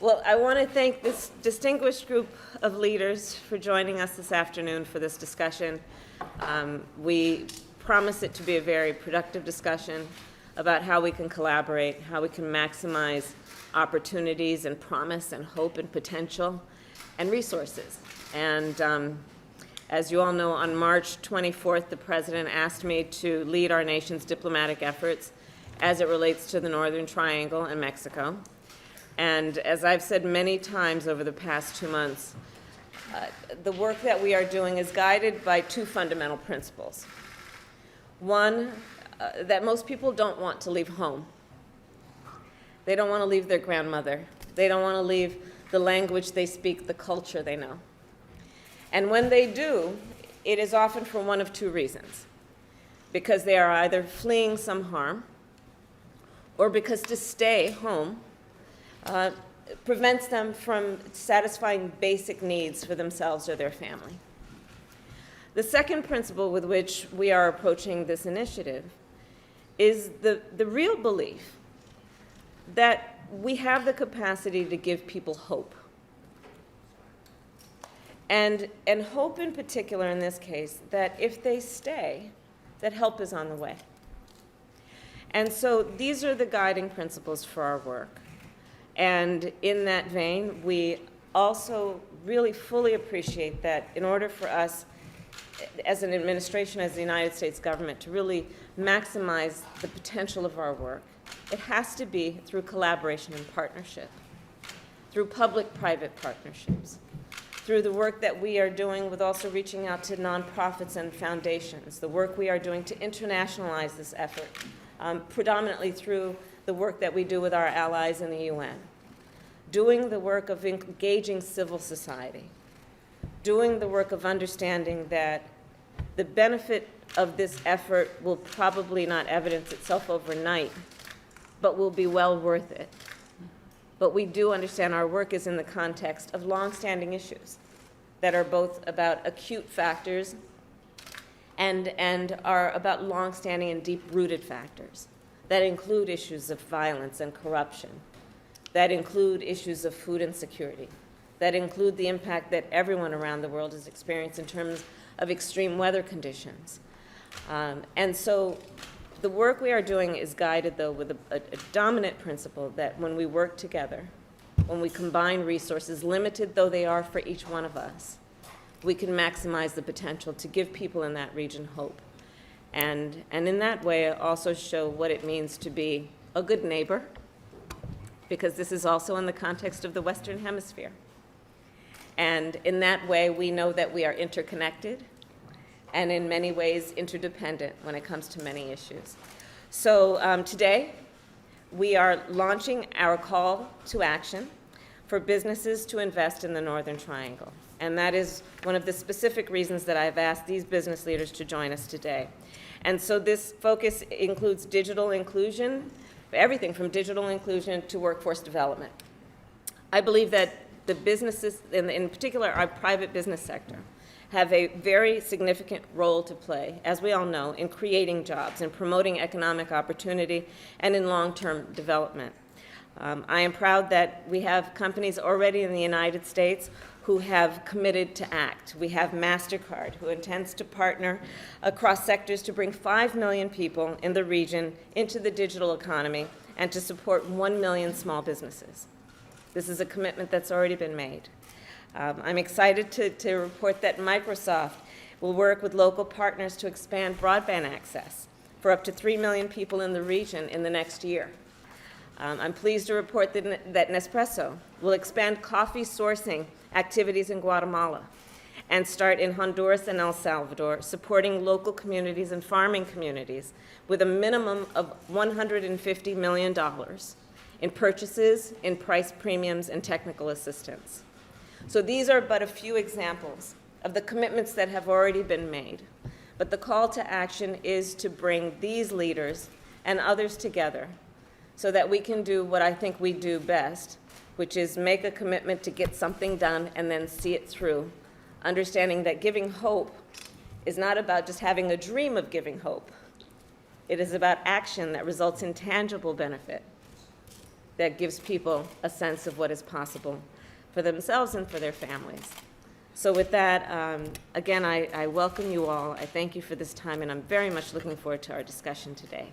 Well, I want to thank this distinguished group of leaders for joining us this afternoon for this discussion. We promise it to be a very productive discussion about how we can collaborate, how we can maximize opportunities and promise and hope and potential and resources. And as you all know, on March 24th, the President asked me to lead our nation's diplomatic efforts as it relates to the Northern Triangle and Mexico. And as I've said many times over the past 2 months, the work that we are doing is guided by two fundamental principles. One, that most people don't want to leave home. They don't want to leave their grandmother. They don't want to leave the language they speak, the culture they know. And when they do, it is often for one of two reasons. Because they are either fleeing some harm, or because to stay home prevents them from satisfying basic needs for themselves or their family. The second principle with which we are approaching this initiative is the real belief that we have the capacity to give people hope. And hope in particular in this case, that if they stay, that help is on the way. And so these are the guiding principles for our work. And in that vein, we also really fully appreciate that in order for us as an administration, as the United States government, to really maximize the potential of our work, it has to be through collaboration and partnership, through public-private partnerships, through the work that we are doing with also reaching out to nonprofits and foundations, the work we are doing to internationalize this effort, predominantly through the work that we do with our allies in the UN, doing the work of engaging civil society, doing the work of understanding that the benefit of this effort will probably not evidence itself overnight, but will be well worth it. But we do understand our work is in the context of longstanding issues that are both about acute factors and are about longstanding and deep-rooted factors that include issues of violence and corruption, that include issues of food insecurity, that include the impact that everyone around the world has experienced in terms of extreme weather conditions. And so the work we are doing is guided, though, with a dominant principle that when we work together, when we combine resources, limited though they are for each one of us, we can maximize the potential to give people in that region hope. And in that way, also show what it means to be a good neighbor, because this is also in the context of the Western Hemisphere. And in that way, we know that we are interconnected and in many ways interdependent when it comes to many issues. So today, we are launching our call to action for businesses to invest in the Northern Triangle. And that is one of the specific reasons that I've asked these business leaders to join us today. And so this focus includes digital inclusion, everything from digital inclusion to workforce development. I believe that the businesses, in particular our private business sector, have a very significant role to play, as we all know, in creating jobs, in promoting economic opportunity, and in long-term development. I am proud that we have companies already in the United States who have committed to act. We have MasterCard, who intends to partner across sectors to bring 5 million people in the region into the digital economy and to support 1 million small businesses. This is a commitment that's already been made. I'm excited to report that Microsoft will work with local partners to expand broadband access for up to 3 million people in the region in the next year. I'm pleased to report that Nespresso will expand coffee sourcing activities in Guatemala and start in Honduras and El Salvador, supporting local communities and farming communities with a minimum of $150 million in purchases, in price premiums, and technical assistance. So these are but a few examples of the commitments that have already been made. But the call to action is to bring these leaders and others together so that we can do what I think we do best, which is make a commitment to get something done and then see it through, understanding that giving hope is not about just having a dream of giving hope. It is about action that results in tangible benefit. that gives people a sense of what is possible for themselves and for their families. So with that, again, I welcome you all. I thank you for this time, and I'm very much looking forward to our discussion today.